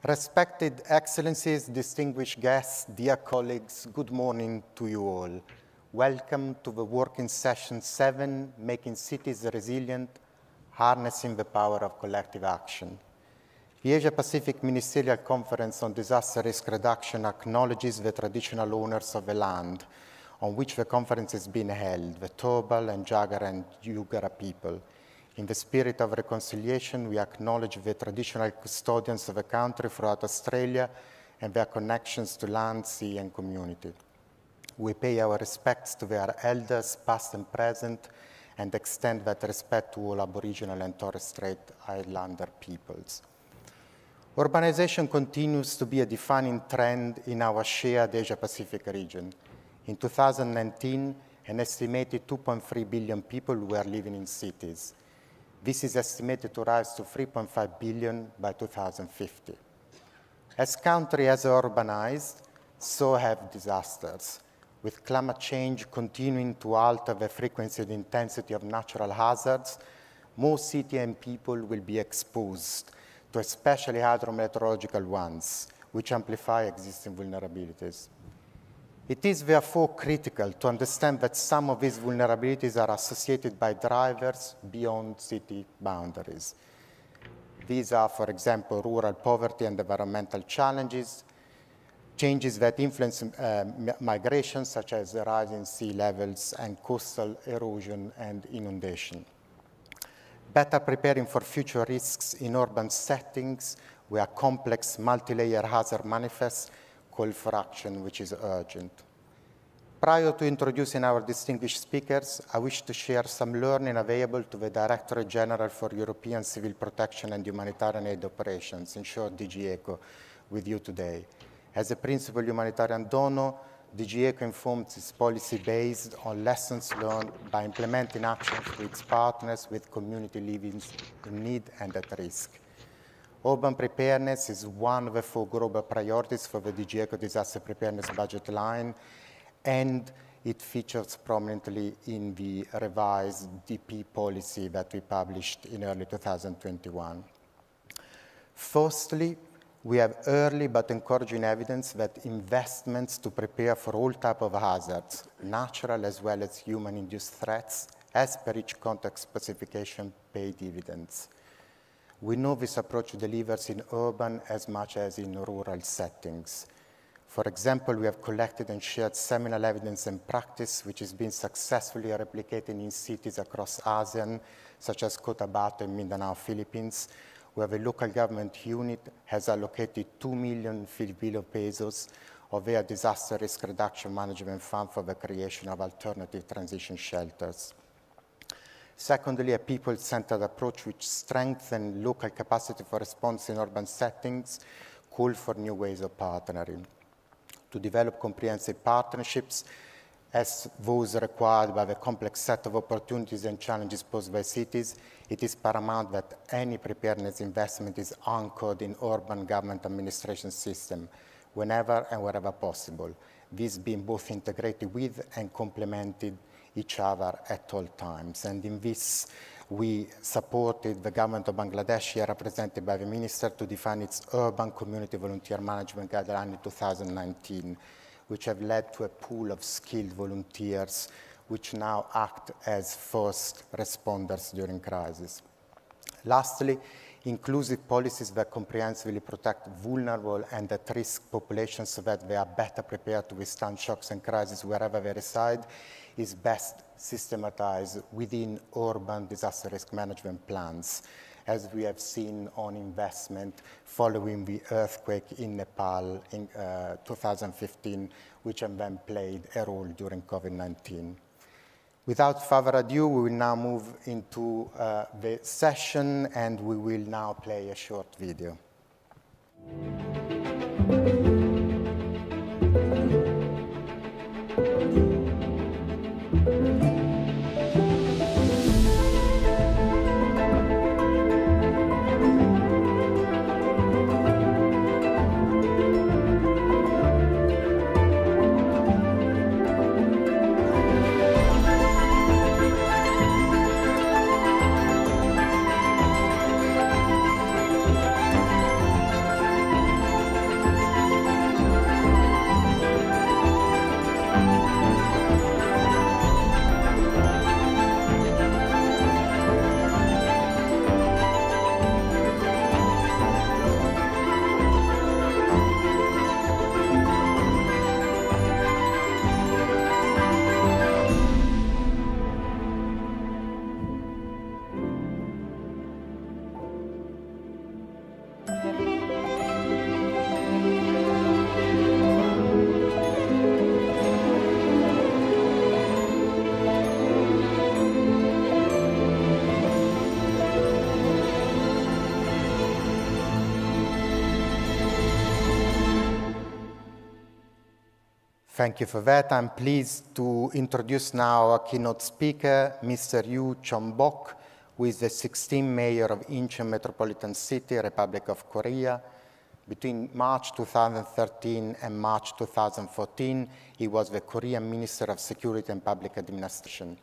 Respected Excellencies, distinguished guests, dear colleagues, good morning to you all. Welcome to the working session 7, Making Cities Resilient, Harnessing the Power of Collective Action. The Asia-Pacific Ministerial Conference on Disaster Risk Reduction acknowledges the traditional owners of the land on which the conference is being held, the Turrbal and Jagar and Yugara people. In the spirit of reconciliation, we acknowledge the traditional custodians of the country throughout Australia and their connections to land, sea, and community. We pay our respects to their elders, past and present, and extend that respect to all Aboriginal and Torres Strait Islander peoples. Urbanization continues to be a defining trend in our shared Asia-Pacific region. In 2019, an estimated 2.3 billion people were living in cities. This is estimated to rise to 3.5 billion by 2050. As countries have urbanized, so have disasters, with climate change continuing to alter the frequency and intensity of natural hazards. More cities and people will be exposed to especially hydrometeorological ones, which amplify existing vulnerabilities. It is therefore critical to understand that some of these vulnerabilities are associated by drivers beyond city boundaries. These are, for example, rural poverty and environmental challenges, changes that influence migration, such as the rise in sea levels and coastal erosion and inundation. Better preparing for future risks in urban settings where complex multi-layer hazard manifests call for action, which is urgent. Prior to introducing our distinguished speakers, I wish to share some learning available to the Directorate General for European Civil Protection and Humanitarian Aid Operations, in short DG ECHO, with you today. As a principal humanitarian donor, DG ECHO informs its policy based on lessons learned by implementing actions with its partners with community living in need and at risk. Urban preparedness is one of the 4 global priorities for the DG ECHO disaster preparedness budget line, and it features prominently in the revised DP policy that we published in early 2021. Firstly, we have early but encouraging evidence that investments to prepare for all types of hazards, natural as well as human-induced threats, as per each context specification, pay dividends. We know this approach delivers in urban as much as in rural settings. For example, we have collected and shared seminal evidence and practice which has been successfully replicated in cities across ASEAN, such as Cotabato in Mindanao, Philippines, where the local government unit has allocated 2 million Filipino pesos of their disaster risk reduction management fund for the creation of alternative transition shelters. Secondly, a people-centered approach which strengthens local capacity for response in urban settings calls for new ways of partnering. To develop comprehensive partnerships, as those required by the complex set of opportunities and challenges posed by cities, it is paramount that any preparedness investment is anchored in urban government administration system, whenever and wherever possible, this being both integrated with and complemented each other at all times. And in this, we supported the government of Bangladesh, here represented by the minister, to define its urban community volunteer management guideline in 2019, which have led to a pool of skilled volunteers which now act as first responders during crisis. Lastly, inclusive policies that comprehensively protect vulnerable and at-risk populations so that they are better prepared to withstand shocks and crises wherever they reside is best systematized within urban disaster risk management plans, as we have seen on investment following the earthquake in Nepal in 2015, which then played a role during COVID-19. Without further ado, we will now move into the session, and we will now play a short video. Thank you for that. I'm pleased to introduce now our keynote speaker, Mr. Yu Chong-bok, who is the 16th mayor of Incheon Metropolitan City, Republic of Korea. Between March 2013 and March 2014, he was the Korean Minister of Security and Public Administration.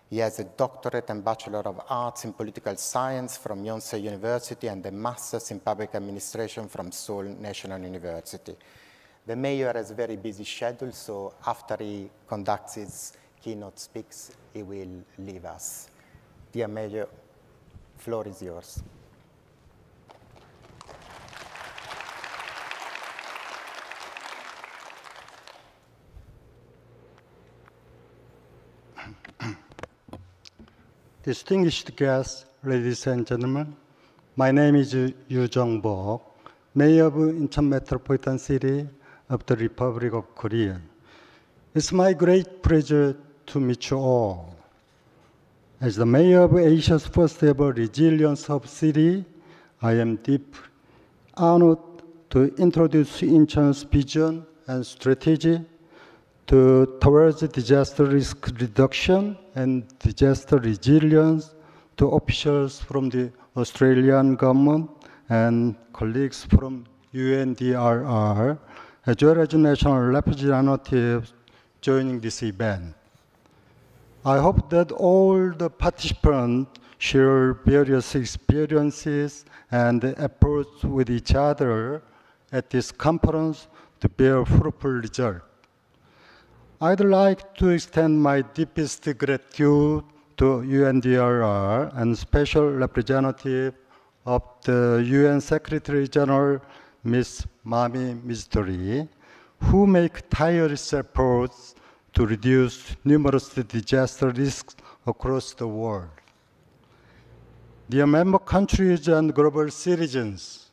He has a doctorate and Bachelor of Arts in Political Science from Yonsei University and a Master's in Public Administration from Seoul National University. The mayor has a very busy schedule, so after he conducts his keynote speaks, he will leave us. Dear Mayor, the floor is yours. Distinguished guests, ladies and gentlemen, my name is Yu Jong-bok, Mayor of Incheon Metropolitan City of the Republic of Korea. It's my great pleasure to meet you all. As the Mayor of Asia's first ever Resilience Hub City, I am deeply honored to introduce Incheon's vision and strategy towards disaster risk reduction and disaster resilience to officials from the Australian government and colleagues from UNDRR, as well as national representatives joining this event. I hope that all the participants share various experiences and efforts with each other at this conference to bear fruitful results. I'd like to extend my deepest gratitude to UNDRR and Special Representative of the UN Secretary General, Ms. Mami Mizutori, who make tireless efforts to reduce numerous disaster risks across the world. Dear member countries and global citizens,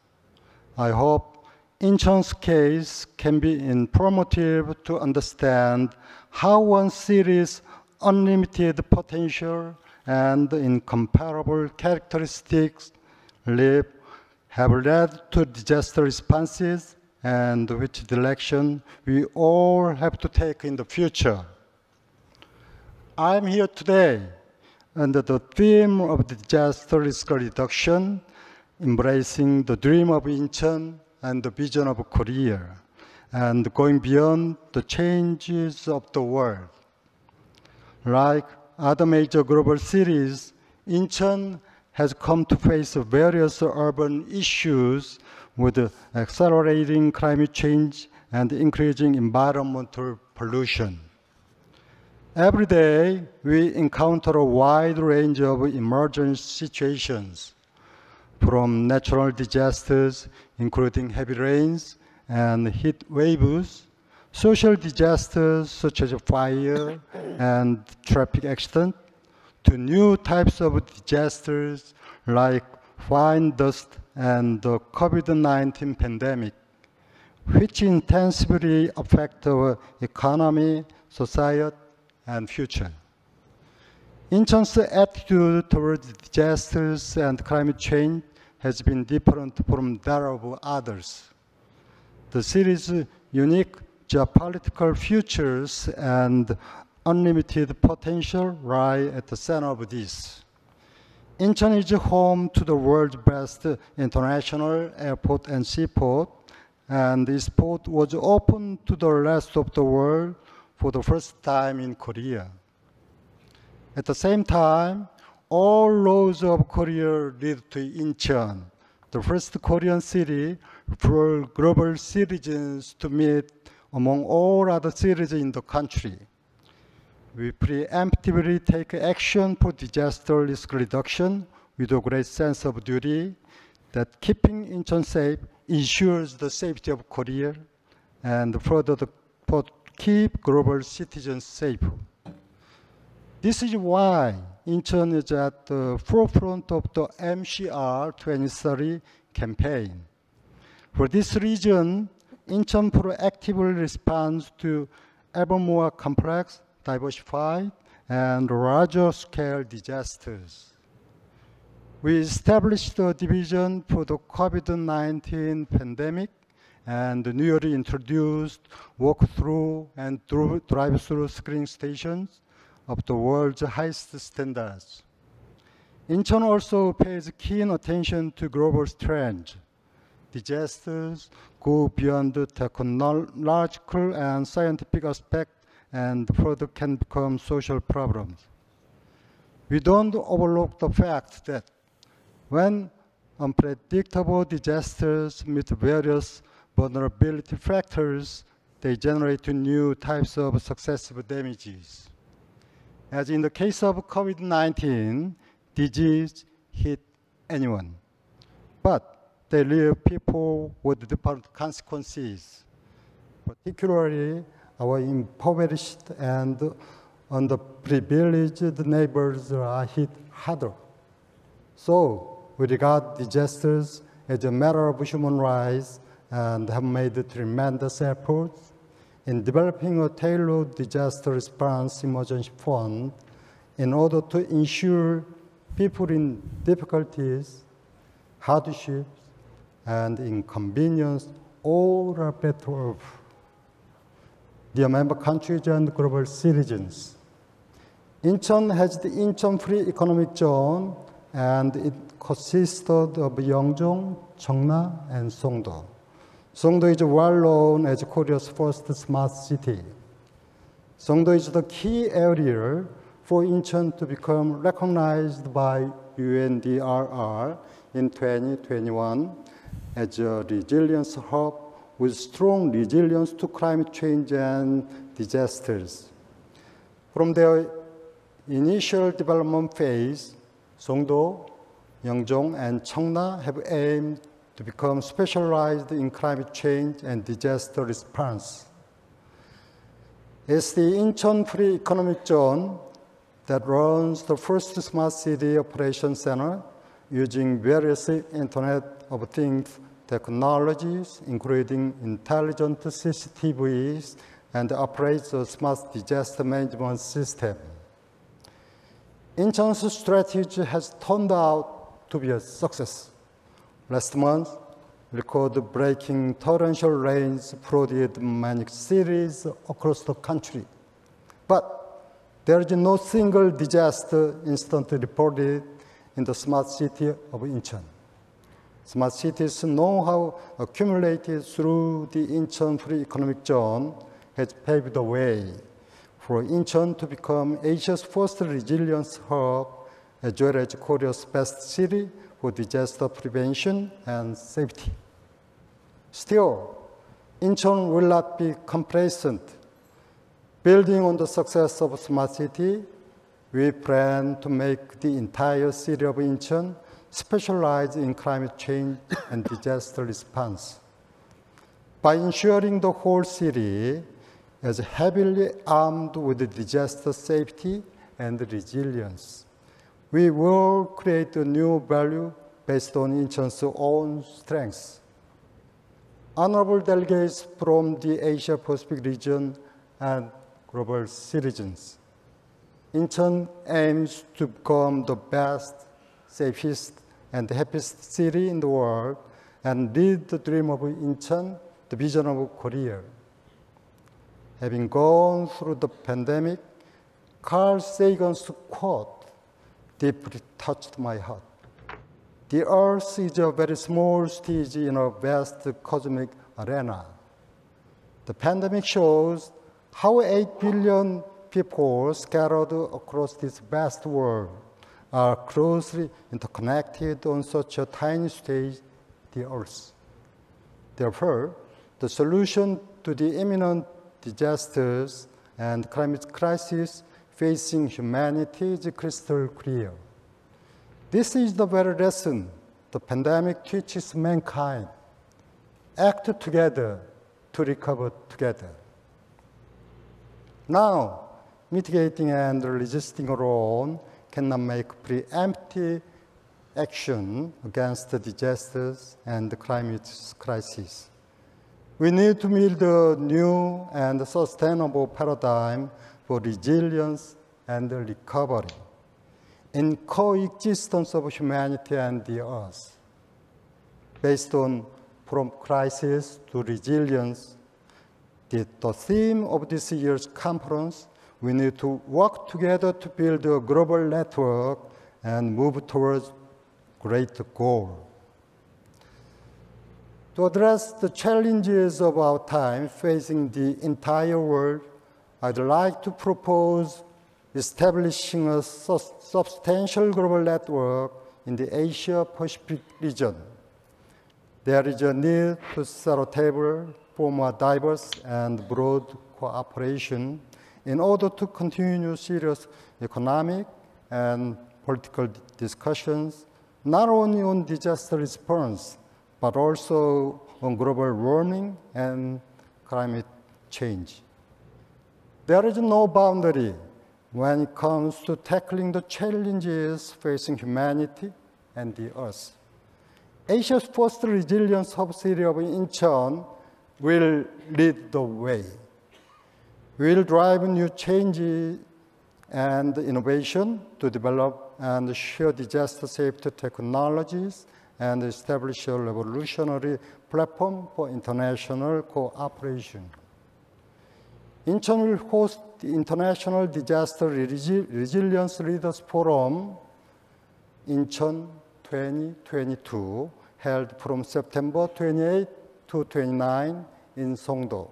I hope Incheon's case can be informative to understand how one city's unlimited potential and incomparable characteristics have led to disaster responses and which direction we all have to take in the future. I'm here today under the theme of disaster risk reduction, embracing the dream of Incheon and the vision of Korea, and going beyond the changes of the world. Like other major global cities, Incheon has come to face various urban issues with accelerating climate change and increasing environmental pollution. Every day, we encounter a wide range of emergency situations, from natural disasters, including heavy rains and heat waves, social disasters such as fire and traffic accidents, to new types of disasters like fine dust and the COVID-19 pandemic, which intensively affect our economy, society, and future. Incheon's attitude towards disasters and climate change has been different from that of others. The city's unique geopolitical features and unlimited potential lie at the center of this. Incheon is home to the world's best international airport and seaport, and this port was opened to the rest of the world for the first time in Korea. At the same time, all roads of Korea lead to Incheon, the first Korean city for global citizens to meet among all other cities in the country. We preemptively take action for disaster risk reduction with a great sense of duty that keeping Incheon safe ensures the safety of Korea and further keep global citizens safe. This is why Incheon is at the forefront of the MCR 2030 campaign. For this reason, Incheon proactively responds to ever more complex, diversified, and larger-scale disasters. We established a division for the COVID-19 pandemic and the newly introduced walk-through and drive-through screening stations of the world's highest standards. Incheon also pays keen attention to global trends. Disasters go beyond the technological and scientific aspect and further can become social problems. We don't overlook the fact that when unpredictable disasters meet various vulnerability factors, they generate new types of successive damages. As in the case of COVID-19, disease hit anyone, but they leave people with different consequences. Particularly, our impoverished and underprivileged neighbors are hit harder. So we regard disasters as a matter of human rights and have made tremendous efforts in developing a tailored disaster response emergency fund in order to ensure people in difficulties, hardships, and inconvenience all are better off. Dear member countries and global citizens, Incheon has the Incheon Free Economic Zone, and it consisted of Yeongjong, Cheongna, and Songdo. Songdo is well known as Korea's first smart city. Songdo is the key area for Incheon to become recognized by UNDRR in 2021 as a resilience hub with strong resilience to climate change and disasters. From their initial development phase, Songdo, Yeongjong, and Cheongna have aimed to become specialized in climate change and disaster response. It's the Incheon Free Economic Zone that runs the first smart city operation center using various Internet of Things technologies, including intelligent CCTVs, and operates a smart disaster management system. Incheon's strategy has turned out to be a success. Last month, record-breaking torrential rains flooded many cities across the country. But there is no single disaster incident reported in the smart city of Incheon. Smart cities know-how accumulated through the Incheon Free Economic Zone has paved the way for Incheon to become Asia's first resilience hub, as well as Korea's best city for disaster prevention and safety. Still, Incheon will not be complacent. Building on the success of Smart City, we plan to make the entire city of Incheon specialized in climate change and disaster response. By ensuring the whole city is heavily armed with disaster safety and resilience, we will create a new value based on Incheon's own strengths. Honorable delegates from the Asia-Pacific region and global citizens, Incheon aims to become the best, safest, and happiest city in the world and lead the dream of Incheon, the vision of Korea. Having gone through the pandemic, Carl Sagan's quote deeply touched my heart. The Earth is a very small stage in a vast cosmic arena. The pandemic shows how 8 billion people scattered across this vast world are closely interconnected on such a tiny stage, the Earth. Therefore, the solution to the imminent disasters and climate crisis facing humanity is crystal clear. This is the very lesson the pandemic teaches mankind. Act together to recover together. Now, mitigating and resisting alone cannot make preemptive action against the disasters and the climate crisis. We need to build a new and sustainable paradigm for resilience and recovery in coexistence of humanity and the earth, based on from crisis to resilience. The theme of this year's conference, we need to work together to build a global network and move towards greater goal. To address the challenges of our time facing the entire world, I'd like to propose establishing a substantial global network in the Asia-Pacific region. There is a need to set a table for more diverse and broad cooperation in order to continue serious economic and political discussions, not only on disaster response, but also on global warming and climate change. There is no boundary when it comes to tackling the challenges facing humanity and the earth. Asia's first resilience hub city of Incheon will lead the way. We will drive new change and innovation to develop and share disaster safety technologies and establish a revolutionary platform for international cooperation. Incheon will host the International Disaster Resilience Leaders Forum, Incheon 2022, held from September 28 to 29 in Songdo.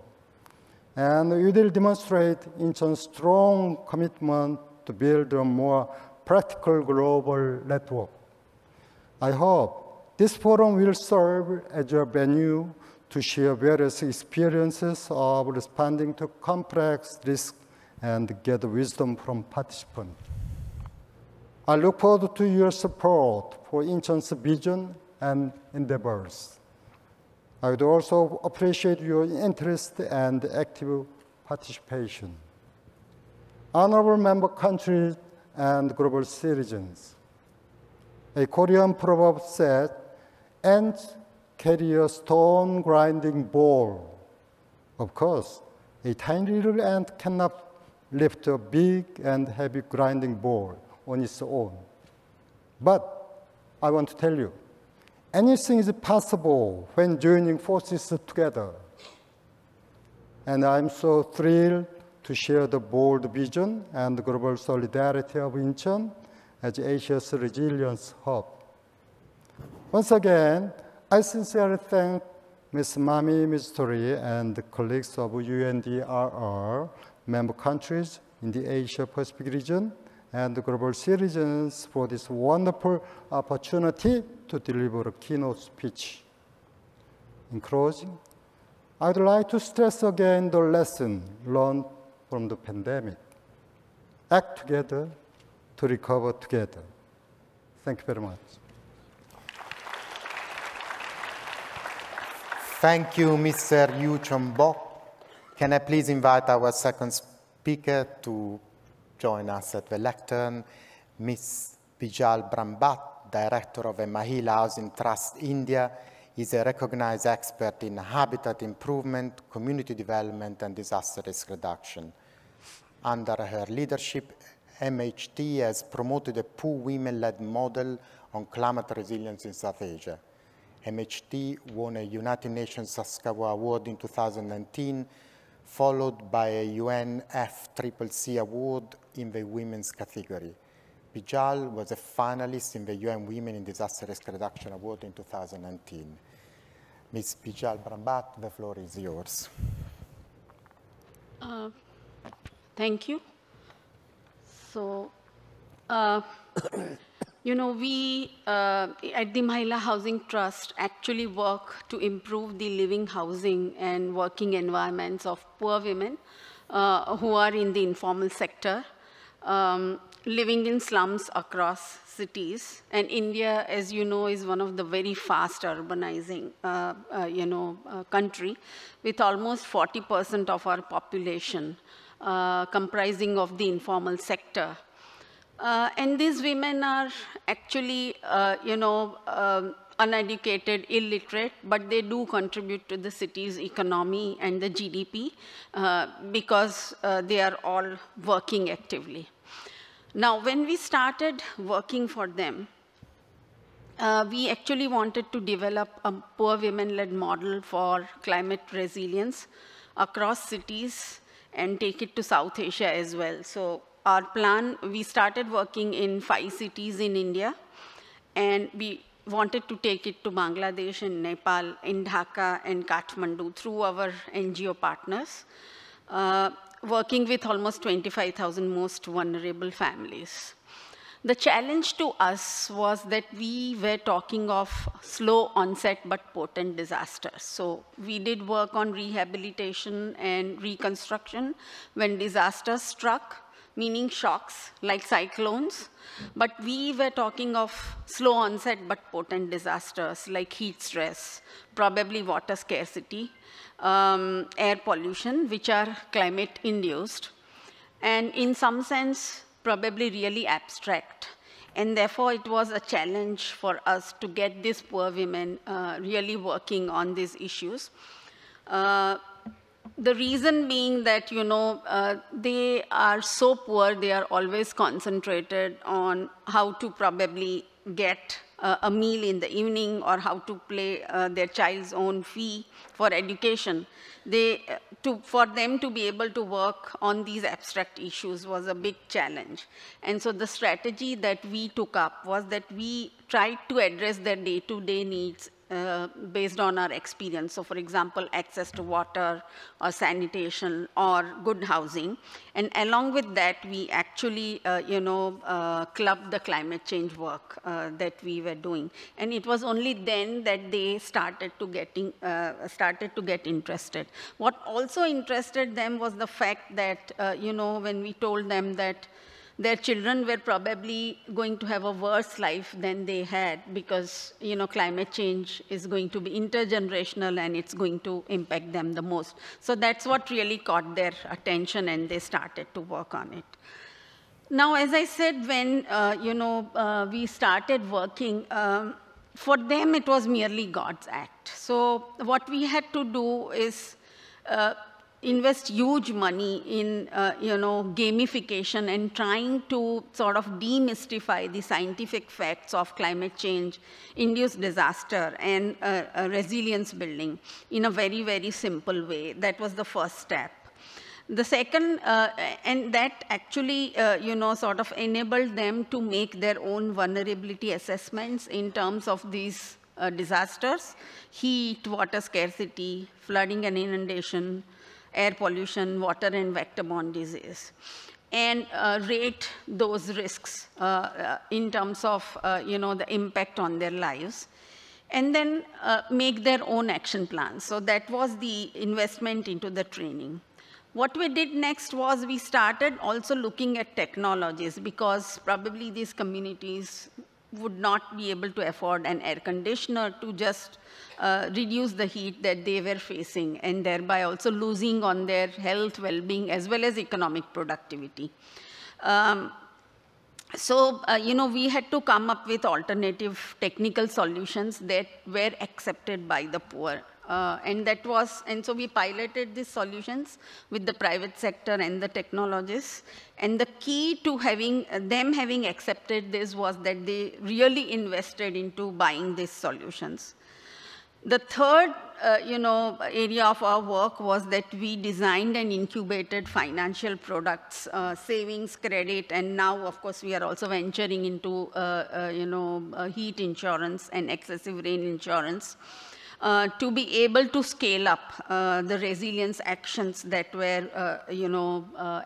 And we will demonstrate Incheon's strong commitment to build a more practical global network. I hope this forum will serve as a venue to share various experiences of responding to complex risks and gather wisdom from participants. I look forward to your support for Incheon's vision and endeavors. I would also appreciate your interest and active participation. Honorable member countries and global citizens, a Korean proverb said, "Ants carry a stone grinding bowl." Of course, a tiny little ant cannot lift a big and heavy grinding bowl on its own. But I want to tell you, anything is possible when joining forces together. And I'm so thrilled to share the bold vision and global solidarity of Incheon as Asia's resilience hub. Once again, I sincerely thank Ms. Mami Mistori and the colleagues of UNDRR, member countries in the Asia-Pacific region, and the global citizens for this wonderful opportunity to deliver a keynote speech. In closing, I'd like to stress again the lesson learned from the pandemic. Act together to recover together. Thank you very much. Thank you, Mr. Yu Chong-bok. Can I please invite our second speaker to join us at the lectern, Ms. Bijal Brahmbhatt, Director of the Mahila Housing Trust India, is a recognized expert in habitat improvement, community development, and disaster risk reduction. Under her leadership, MHT has promoted a poor women-led model on climate resilience in South Asia. MHT won a United Nations Saskawa Award in 2019, followed by a UNFCCC award in the women's category. Bijal was a finalist in the UN Women in Disaster Risk Reduction Award in 2019. Ms. Bijal Brahmbhatt, the floor is yours. Thank you. So, you know, we at the Mahila Housing Trust actually work to improve the living, housing, and working environments of poor women who are in the informal sector, living in slums across cities. And India, as you know, is one of the very fast urbanizing, country, with almost 40% of our population comprising of the informal sector. And these women are actually, uneducated, illiterate, but they do contribute to the city's economy and the GDP because they are all working actively. Now, when we started working for them, we actually wanted to develop a poor women-led model for climate resilience across cities and take it to South Asia as well. So our plan, we started working in 5 cities in India, and we wanted to take it to Bangladesh and Nepal, in Dhaka and Kathmandu through our NGO partners, working with almost 25,000 most vulnerable families. The challenge to us was that we were talking of slow onset but potent disasters. So we did work on rehabilitation and reconstruction when disasters struck, meaning shocks like cyclones. But we were talking of slow onset but potent disasters like heat stress, probably water scarcity, air pollution, which are climate induced, and in some sense, probably really abstract. And therefore, it was a challenge for us to get these poor women really working on these issues. The reason being that, they are so poor, they are always concentrated on how to probably get a meal in the evening or how to pay their child's own fee for education. For them to be able to work on these abstract issues was a big challenge. And so the strategy that we took up was that we tried to address their day-to-day needs based on our experience. So for example, access to water or sanitation or good housing. And along with that, we actually, clubbed the climate change work that we were doing. And it was only then that they started to get interested. What also interested them was the fact that, when we told them that their children were probably going to have a worse life than they had because, climate change is going to be intergenerational and it's going to impact them the most. So that's what really caught their attention and they started to work on it. Now, as I said, when, we started working, for them it was merely God's act. So what we had to do is invest huge money in, gamification and trying to sort of demystify the scientific facts of climate change-induced disaster and resilience building in a very, very simple way. That was the first step. The second, and that actually, sort of enabled them to make their own vulnerability assessments in terms of these disasters: heat, water scarcity, flooding and inundation, air pollution, water and vector-borne disease, and rate those risks in terms of, the impact on their lives, and then make their own action plans. So that was the investment into the training. What we did next was we started also looking at technologies because probably these communities would not be able to afford an air conditioner to just reduce the heat that they were facing and thereby also losing on their health, well-being, as well as economic productivity. We had to come up with alternative technical solutions that were accepted by the poor. And so we piloted these solutions with the private sector and the technologists. And the key to them having accepted this was that they really invested into buying these solutions. The third, area of our work was that we designed and incubated financial products, savings, credit, and now, of course, we are also venturing into, heat insurance and excessive rain insurance. To be able to scale up the resilience actions that were,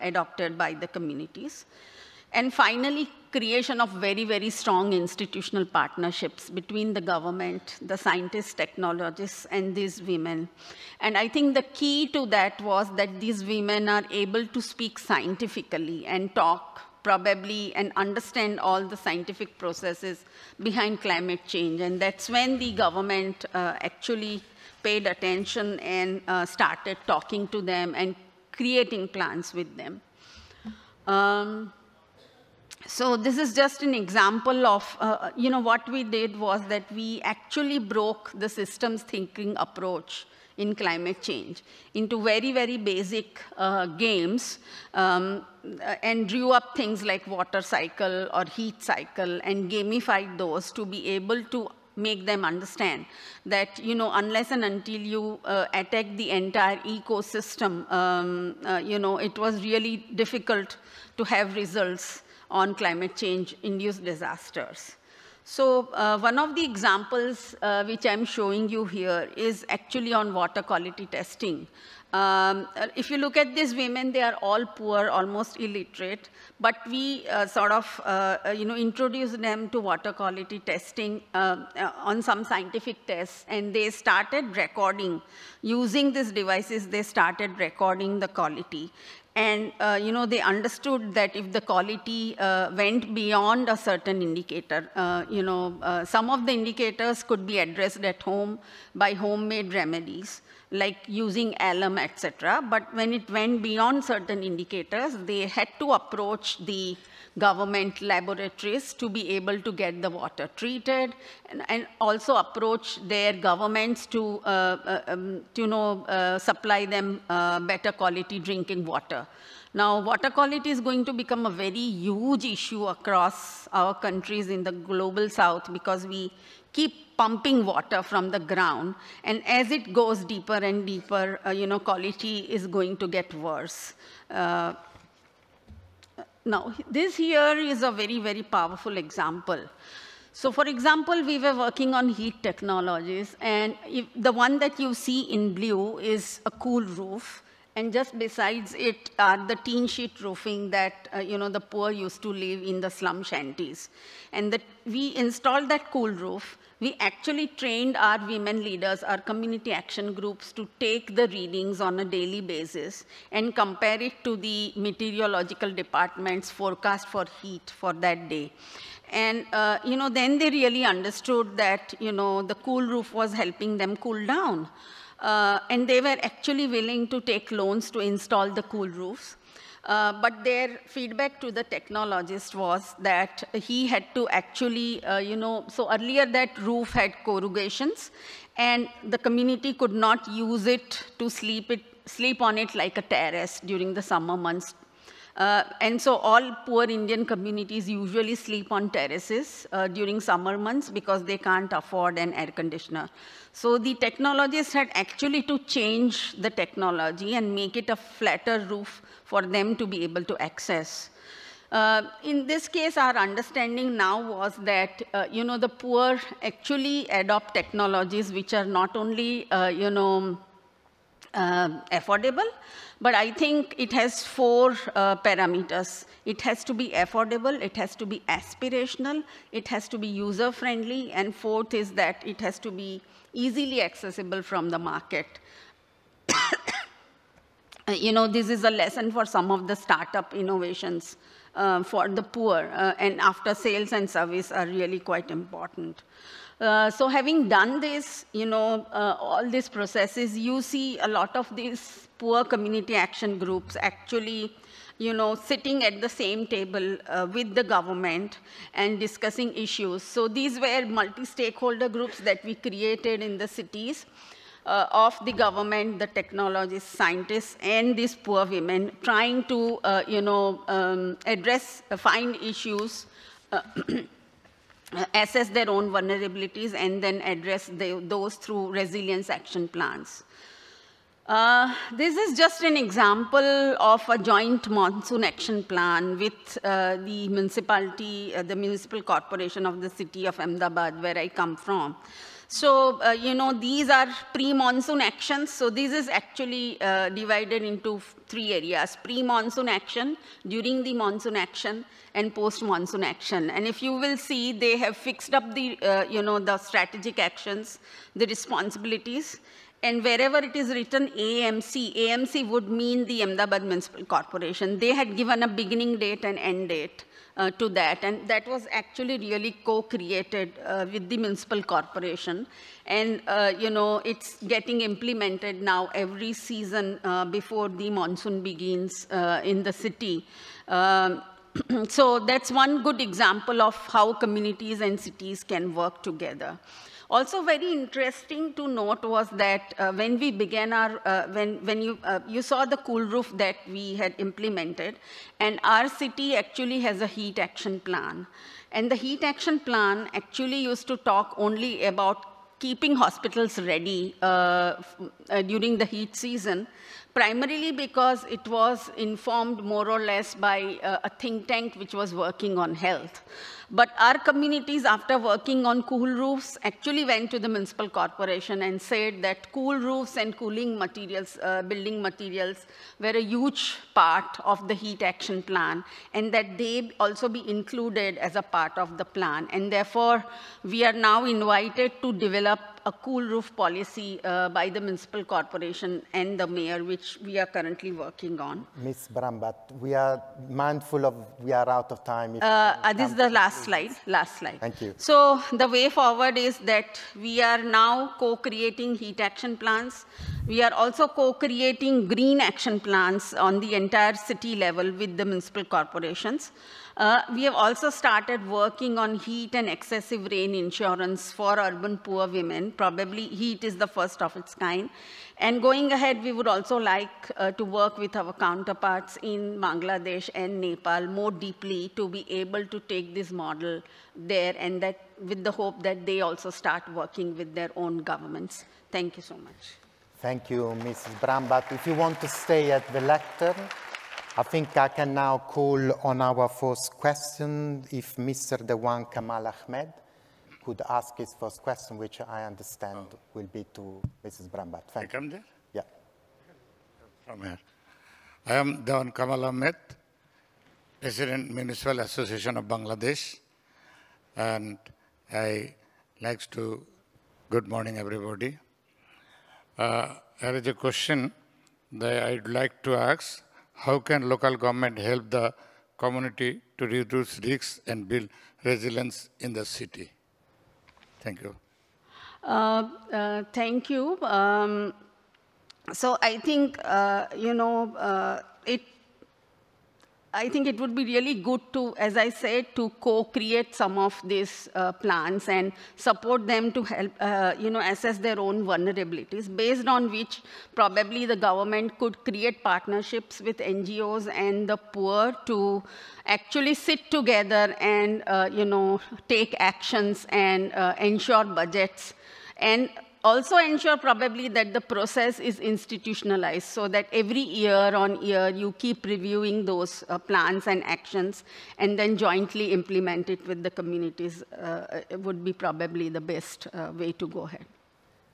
adopted by the communities. And finally, creation of very, very strong institutional partnerships between the government, the scientists, technologists, and these women. And I think the key to that was that these women are able to speak scientifically and talk probably and understand all the scientific processes behind climate change. And that's when the government actually paid attention and started talking to them and creating plans with them. So this is just an example of, what we did was that we actually broke the systems thinking approach in climate change into very, very basic games and drew up things like water cycle or heat cycle and gamified those to be able to make them understand that, unless and until you attack the entire ecosystem, it was really difficult to have results on climate change-induced disasters. So one of the examples which I'm showing you here is actually on water quality testing. If you look at these women, they are all poor, almost illiterate, but we introduced them to water quality testing on some scientific tests, and they started recording. Using these devices, they started recording the quality. And they understood that if the quality went beyond a certain indicator, some of the indicators could be addressed at home by homemade remedies, like using alum, etc. But when it went beyond certain indicators, they had to approach the government laboratories to be able to get the water treated, and also approach their governments to supply them better quality drinking water. Now, water quality is going to become a very huge issue across our countries in the global south, because we keep pumping water from the ground, and as it goes deeper and deeper, quality is going to get worse. Now, this here is a very, very powerful example. So, for example, we were working on heat technologies, and the one that you see in blue is a cool roof, and just besides it are the tin sheet roofing that the poor used to live in the slum shanties. And we installed that cool roof. We actually trained our women leaders, our community action groups, to take the readings on a daily basis and compare it to the meteorological department's forecast for heat for that day. And then they really understood that the cool roof was helping them cool down. And they were actually willing to take loans to install the cool roofs. But their feedback to the technologist was that he had to actually, so earlier that roof had corrugations, and the community could not use it to sleep on it like a terrace during the summer months. And so all poor Indian communities usually sleep on terraces during summer months because they can't afford an air conditioner. So the technologists had actually to change the technology and make it a flatter roof for them to be able to access. In this case, our understanding now was that, the poor actually adopt technologies which are not only, affordable, but I think it has 4 parameters. It has to be affordable, it has to be aspirational, it has to be user-friendly, and 4th is that it has to be easily accessible from the market. This is a lesson for some of the startup innovations for the poor, and after sales and service are really quite important. So having done this, all these processes, you see a lot of these poor community action groups actually, sitting at the same table with the government and discussing issues. So these were multi-stakeholder groups that we created in the cities of the government, the technologists, scientists, and these poor women, trying to, find issues, assess their own vulnerabilities, and then address those through resilience action plans. This is just an example of a joint monsoon action plan with the municipality, the municipal corporation of the city of Ahmedabad, where I come from. So, these are pre-monsoon actions. So this is actually divided into 3 areas: pre-monsoon action, during the monsoon action, and post-monsoon action. And if you will see, they have fixed up the, the strategic actions, the responsibilities, and wherever it is written AMC, AMC would mean the Ahmedabad Municipal Corporation. They had given a beginning date and end date to that, and that was actually really co-created with the municipal corporation. And, it's getting implemented now every season before the monsoon begins in the city. So that's one good example of how communities and cities can work together. Also very interesting to note was that when we began our, when you saw the cool roof that we had implemented, and our city actually has a heat action plan. And the heat action plan actually used to talk only about keeping hospitals ready during the heat season, primarily because it was informed more or less by a think tank which was working on health. But our communities, after working on cool roofs, actually went to the municipal corporation and said that cool roofs and cooling materials, building materials, were a huge part of the heat action plan, and that they also be included as a part of the plan. And therefore, we are now invited to develop a cool roof policy by the municipal corporation and the mayor, which we are currently working on. Ms. Brambat, we are mindful of, we are out of time. This is the last slide. Thank you. So the way forward is that we are now co-creating heat action plans. We are also co-creating green action plans on the entire city level with the municipal corporations. We have also started working on heat and excessive rain insurance for urban poor women. Probably heat is the first of its kind. And going ahead, we would also like to work with our counterparts in Bangladesh and Nepal more deeply to be able to take this model there, and that with the hope that they also start working with their own governments. Thank you so much. Thank you, Mrs. Brambat. If you want to stay at the lectern, I think I can now call on our first question, if Mr. Dewan Kamal Ahmed could ask his first question, which I understand will be to Mrs. Brambat. Thank you. Come there? Yeah. From here. I am Dewan Kamal Ahmed, President, Municipal Association of Bangladesh, and I like to, good morning everybody. There is a question that I'd like to ask. How can local government help the community to reduce risks and build resilience in the city? Thank you. Thank you. So I think, I think it would be really good to, as I said, to co-create some of these plans and support them to help, assess their own vulnerabilities, based on which probably the government could create partnerships with NGOs and the poor to actually sit together and, take actions and ensure budgets, and also ensure probably that the process is institutionalized, so that every year on year you keep reviewing those plans and actions and then jointly implement it with the communities. It would be probably the best way to go ahead.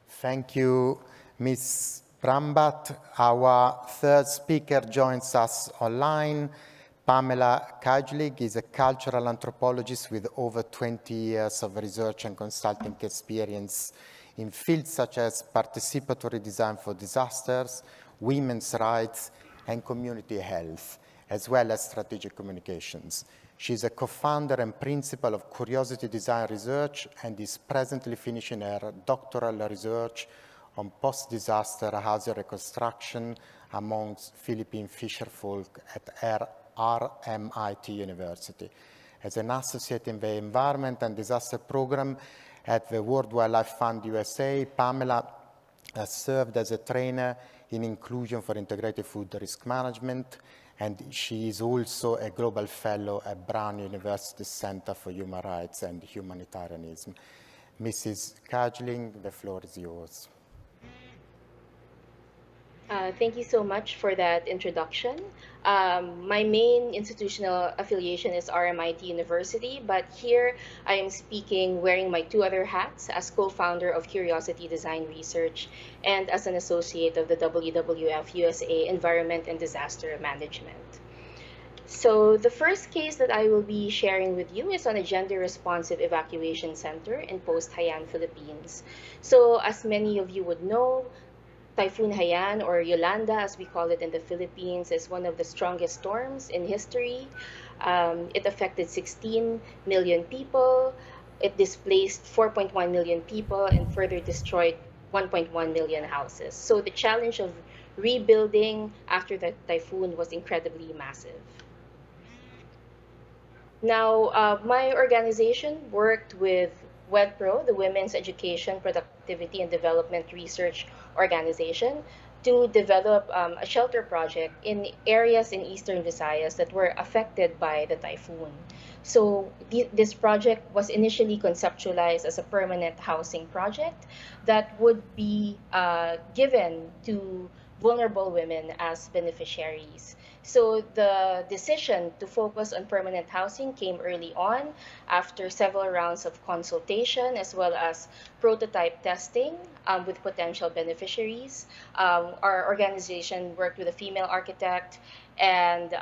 Thank you, Ms. Brambat. Our third speaker joins us online. Pamela Kajlik is a cultural anthropologist with over 20 years of research and consulting experience in fields such as participatory design for disasters, women's rights, and community health, as well as strategic communications. She is a co-founder and principal of Curiosity Design Research and is presently finishing her doctoral research on post-disaster housing reconstruction amongst Philippine fisherfolk at RMIT University. As an associate in the Environment and Disaster Program at the World Wildlife Fund USA, Pamela has served as a trainer in inclusion for integrated food risk management, and she is also a global fellow at Brown University Center for Human Rights and Humanitarianism. Mrs. Kajlik, the floor is yours. Thank you so much for that introduction. My main institutional affiliation is RMIT University, but here I am speaking wearing my two other hats as co-founder of Curiosity Design Research and as an associate of the WWF USA Environment and Disaster Management. So the first case that I will be sharing with you is on a gender-responsive evacuation center in Post-Haiyan, Philippines. So as many of you would know, Typhoon Haiyan, or Yolanda as we call it in the Philippines, is one of the strongest storms in history. It affected 16 million people. It displaced 4.1 million people and further destroyed 1.1 million houses. So the challenge of rebuilding after the typhoon was incredibly massive. Now, my organization worked with WEDPRO, the Women's Education, Productivity, and Development Research Organization, to develop a shelter project in areas in Eastern Visayas that were affected by the typhoon. So this project was initially conceptualized as a permanent housing project that would be given to vulnerable women as beneficiaries. So the decision to focus on permanent housing came early on after several rounds of consultation as well as prototype testing with potential beneficiaries. Our organization worked with a female architect, and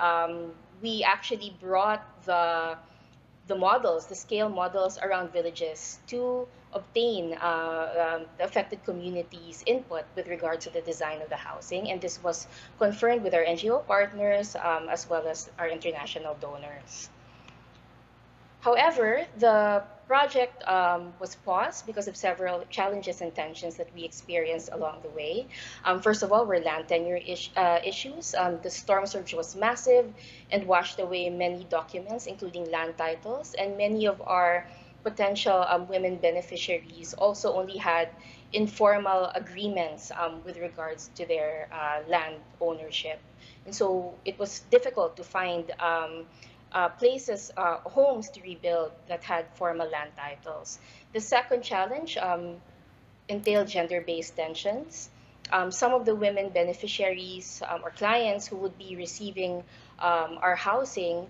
we actually brought the models, the scale models around villages to obtain the affected communities' input with regard to the design of the housing. And this was confirmed with our NGO partners as well as our international donors. However, the project was paused because of several challenges and tensions that we experienced along the way. First of all, were land tenure issues. The storm surge was massive and washed away many documents, including land titles, and many of our potential women beneficiaries also only had informal agreements with regards to their land ownership. And so it was difficult to find places, homes to rebuild that had formal land titles. The second challenge entailed gender-based tensions. Some of the women beneficiaries or clients who would be receiving our housing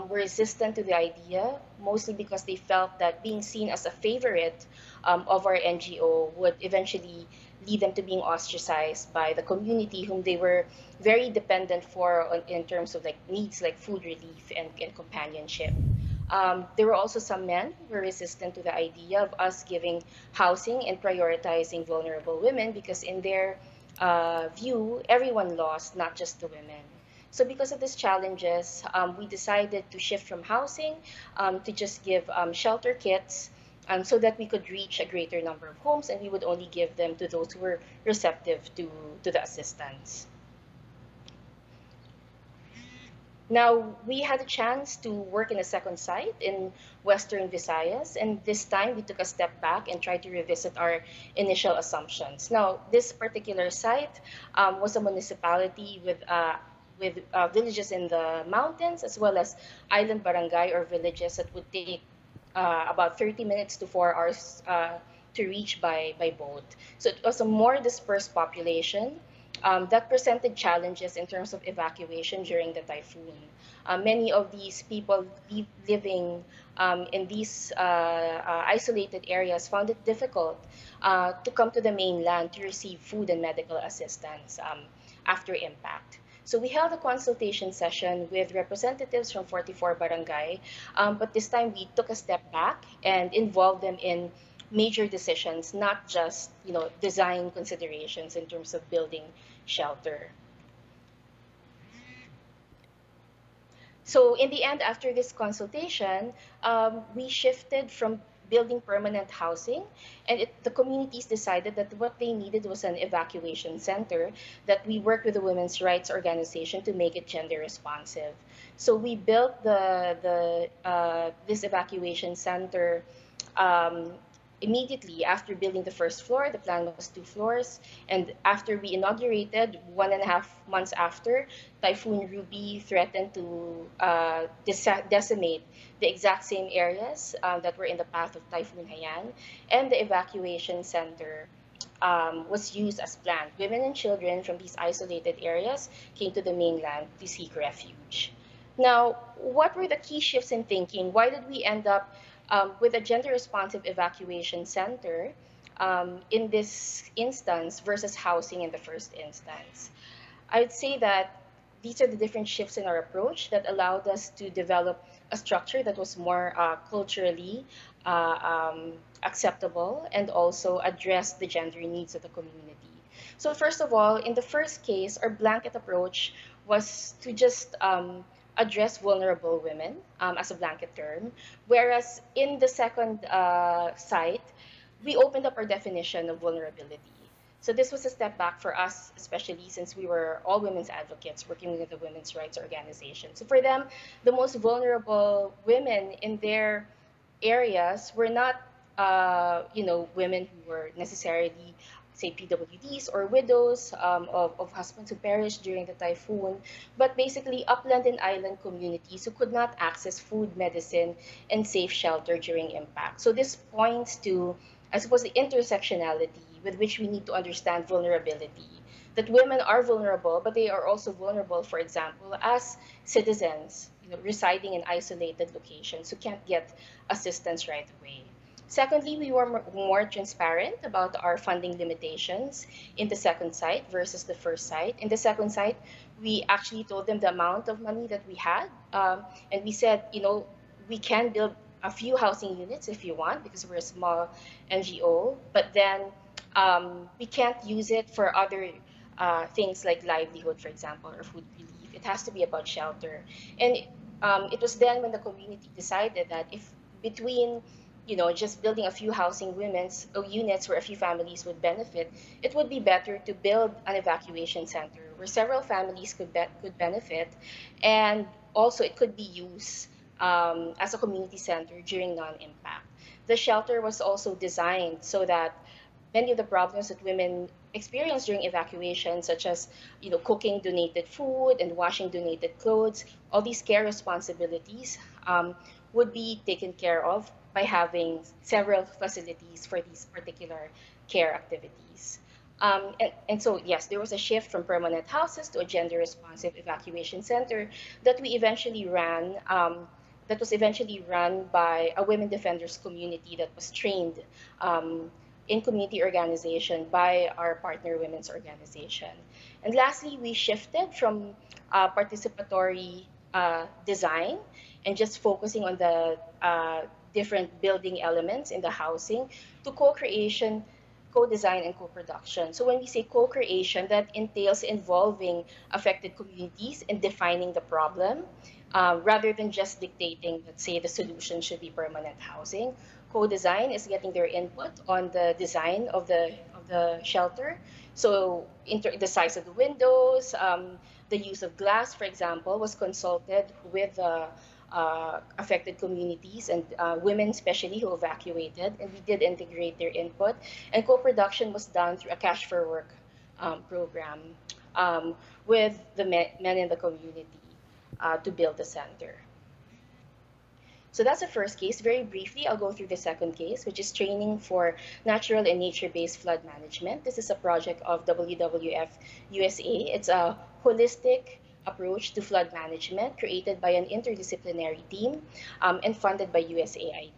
were resistant to the idea, mostly because they felt that being seen as a favorite of our NGO would eventually lead them to being ostracized by the community whom they were very dependent for in terms of like needs like food relief and companionship. There were also some men who were resistant to the idea of us giving housing and prioritizing vulnerable women because in their view, everyone lost, not just the women. So because of these challenges, we decided to shift from housing to just give shelter kits so that we could reach a greater number of homes, and we would only give them to those who were receptive to the assistance. Now, we had a chance to work in a second site in Western Visayas, and this time we took a step back and tried to revisit our initial assumptions. Now, this particular site was a municipality with villages in the mountains as well as island barangay or villages that would take about 30 minutes to 4 hours to reach by boat. So it was a more dispersed population that presented challenges in terms of evacuation during the typhoon. Many of these people living in these isolated areas found it difficult to come to the mainland to receive food and medical assistance after impact. So we held a consultation session with representatives from 44 barangay, but this time we took a step back and involved them in major decisions, not just design considerations in terms of building shelter. So in the end, after this consultation, we shifted from building permanent housing, and the communities decided that what they needed was an evacuation center that we worked with the women's rights organization to make it gender responsive. So we built this evacuation center immediately after building the first floor. The plan was 2 floors, and after we inaugurated, 1.5 months after, Typhoon Ruby threatened to decimate the exact same areas that were in the path of Typhoon Haiyan, and the evacuation center was used as planned. Women and children from these isolated areas came to the mainland to seek refuge. Now, what were the key shifts in thinking? Why did we end up with a gender-responsive evacuation center in this instance versus housing in the first instance? I would say that these are the different shifts in our approach that allowed us to develop a structure that was more culturally acceptable and also address the gender needs of the community. So first of all, in the first case, our blanket approach was to just address vulnerable women as a blanket term, whereas in the second site, we opened up our definition of vulnerability. So this was a step back for us, especially since we were all women's advocates working with the women's rights organization. So for them, the most vulnerable women in their areas were not, women who were necessarily, say, PWDs or widows of husbands who perished during the typhoon, but basically upland and island communities who could not access food, medicine, and safe shelter during impact. So this points to, I suppose, the intersectionality with which we need to understand vulnerability. That women are vulnerable, but they are also vulnerable, for example, as citizens, residing in isolated locations who can't get assistance right away. Secondly, we were more transparent about our funding limitations in the second site versus the first site. In the second site, we actually told them the amount of money that we had, and we said, we can build a few housing units if you want, because we're a small NGO, but then we can't use it for other things like livelihood, for example, or food relief. It has to be about shelter. And it was then when the community decided that if between just building a few housing units where a few families would benefit, it would be better to build an evacuation center where several families could benefit, and also it could be used as a community center during non-impact. The shelter was also designed so that many of the problems that women experience during evacuation, such as cooking donated food and washing donated clothes, all these care responsibilities would be taken care of by having several facilities for these particular care activities. And so, yes, there was a shift from permanent houses to a gender-responsive evacuation center that we eventually ran, that was eventually run by a women defenders community that was trained in community organization by our partner women's organization. And lastly, we shifted from participatory design and just focusing on the different building elements in the housing to co-creation, co-design, and co-production. So when we say co-creation, that entails involving affected communities in defining the problem, rather than just dictating, let's say, the solution should be permanent housing. Co-design is getting their input on the design of the shelter. So the size of the windows, the use of glass, for example, was consulted with affected communities and women especially who evacuated, and we did integrate their input. And co-production was done through a Cash for Work program with the men in the community to build the center. So that's the first case. Very briefly, I'll go through the second case, which is training for natural and nature-based flood management. This is a project of WWF USA. It's a holistic approach to flood management created by an interdisciplinary team and funded by USAID.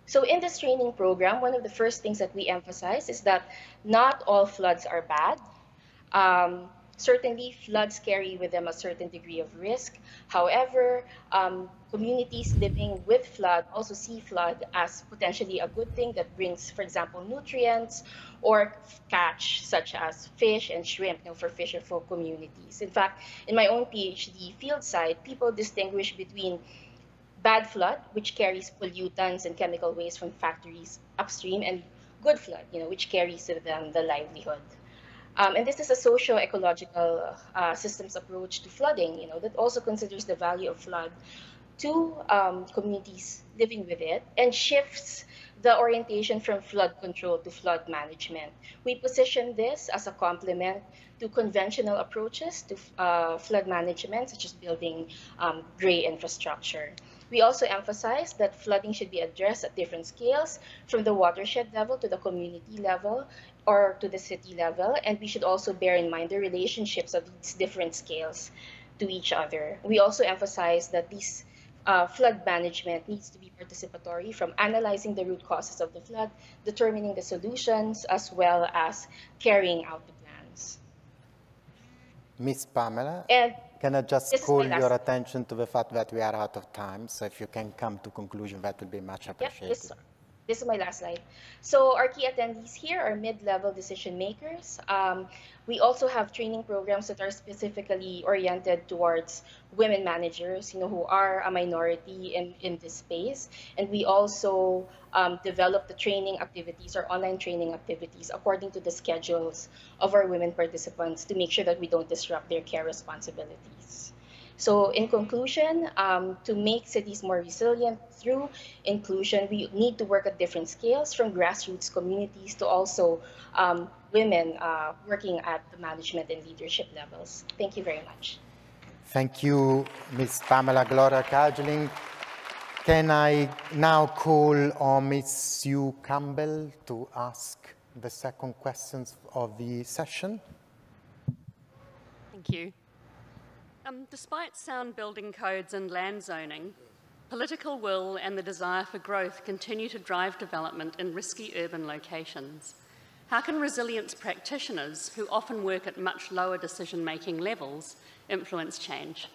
So in this training program, one of the first things that we emphasize is that not all floods are bad. Certainly, floods carry with them a certain degree of risk. However, communities living with flood also see flood as potentially a good thing that brings, for example, nutrients or catch, such as fish and shrimp, for fisherfolk communities. In fact, in my own PhD field site, people distinguish between bad flood, which carries pollutants and chemical waste from factories upstream, and good flood, which carries with them the livelihood. And this is a socio-ecological systems approach to flooding, that also considers the value of flood to communities living with it and shifts the orientation from flood control to flood management. We position this as a complement to conventional approaches to flood management, such as building gray infrastructure. We also emphasize that flooding should be addressed at different scales, from the watershed level to the community level or to the city level, and we should also bear in mind the relationships of these different scales to each other. We also emphasize that these flood management needs to be participatory, from analyzing the root causes of the flood, determining the solutions, as well as carrying out the plans. Ms. Pamela, and can I just call your attention to the fact that we are out of time, so if you can come to conclusion, that would be much appreciated. Yep, This is my last slide. So our key attendees here are mid-level decision makers. We also have training programs that are specifically oriented towards women managers, who are a minority in this space. And we also develop the training activities or online training activities according to the schedules of our women participants to make sure that we don't disrupt their care responsibilities. So in conclusion, to make cities more resilient through inclusion, we need to work at different scales, from grassroots communities to also women working at the management and leadership levels. Thank you very much. Thank you, Ms. Pamela Gloria Kajling. Can I now call on Ms. Sue Campbell to ask the second questions of the session? Thank you. Despite sound building codes and land zoning, political will and the desire for growth continue to drive development in risky urban locations. How can resilience practitioners, who often work at much lower decision-making levels, influence change?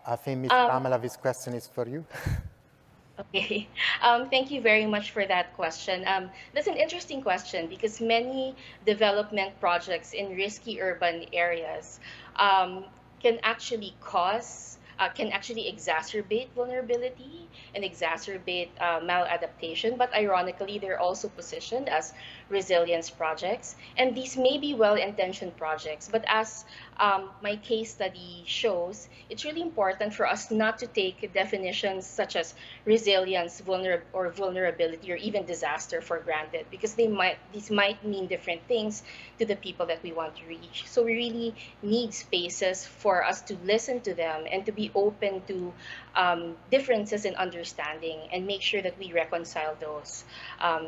I think, Ms. Pamela, this question is for you. Okay, thank you very much for that question. That's an interesting question because many development projects in risky urban areas can actually exacerbate vulnerability and exacerbate maladaptation, but ironically, they're also positioned as resilience projects. And these may be well-intentioned projects, but as my case study shows, it's really important for us not to take definitions such as resilience, vulnerability, or even disaster for granted, because these might mean different things to the people that we want to reach. So we really need spaces for us to listen to them and to be open to differences in understanding and make sure that we reconcile those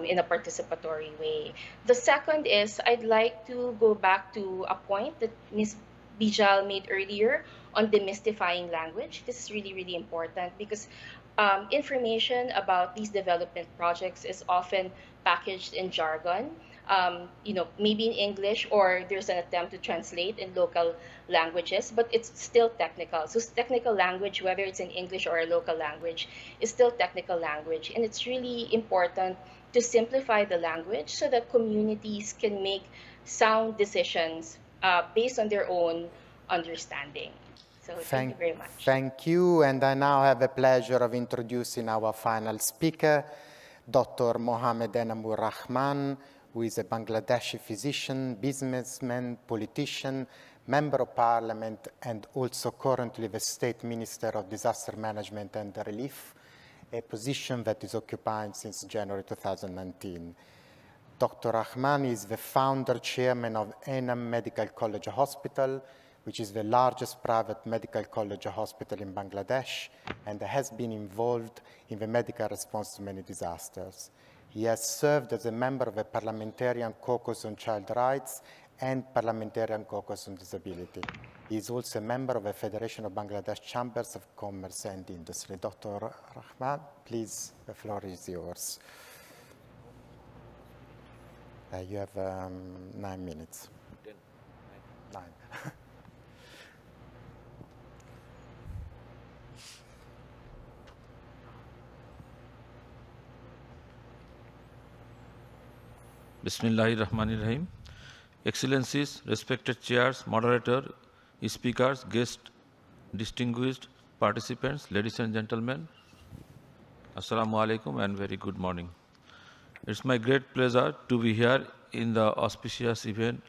in a participatory way. The second is I'd like to go back to a point that Ms. Bijal made earlier on demystifying language. This is really, really important because information about these development projects is often packaged in jargon, maybe in English, or there's an attempt to translate in local languages, but it's still technical. So technical language, whether it's in English or a local language, is still technical language. And it's really important to simplify the language so that communities can make sound decisions based on their own understanding. So thank you very much. Thank you. And I now have the pleasure of introducing our final speaker, Dr. Mohamed Enamur Rahman, who is a Bangladeshi physician, businessman, politician, member of parliament, and also currently the State Minister of Disaster Management and Relief, a position that is occupied since January 2019. Dr. Rahman is the founder chairman of Enam Medical College Hospital, which is the largest private medical college hospital in Bangladesh, and has been involved in the medical response to many disasters. He has served as a member of the Parliamentarian Caucus on Child Rights and Parliamentarian Caucus on Disability. He is also a member of the Federation of Bangladesh Chambers of Commerce and Industry. Dr. Rahman, please, the floor is yours. You have 9 minutes. 10, 9. Bismillahirrahmanirrahim. Excellencies, respected chairs, moderator, speakers, guests, distinguished participants, ladies and gentlemen, Assalamu alaikum and very good morning. It's my great pleasure to be here in the auspicious event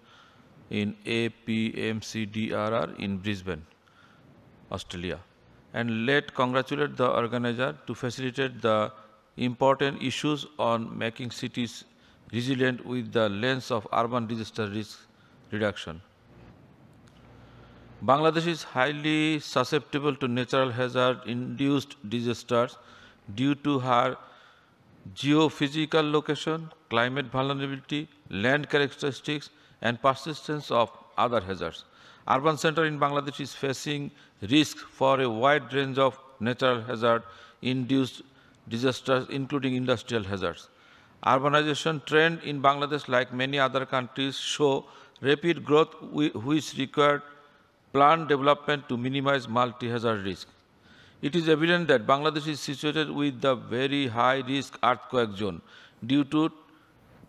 in APMCDRR in Brisbane, Australia. And let congratulate the organizer to facilitate the important issues on making cities resilient with the lens of urban disaster risk reduction. Bangladesh is highly susceptible to natural hazard-induced disasters due to her geophysical location, climate vulnerability, land characteristics, and persistence of other hazards. Urban center in Bangladesh is facing risk for a wide range of natural hazard-induced disasters, including industrial hazards. Urbanization trend in Bangladesh, like many other countries, show rapid growth which required planned development to minimize multi-hazard risk. it is evident that Bangladesh is situated with the very high-risk earthquake zone due to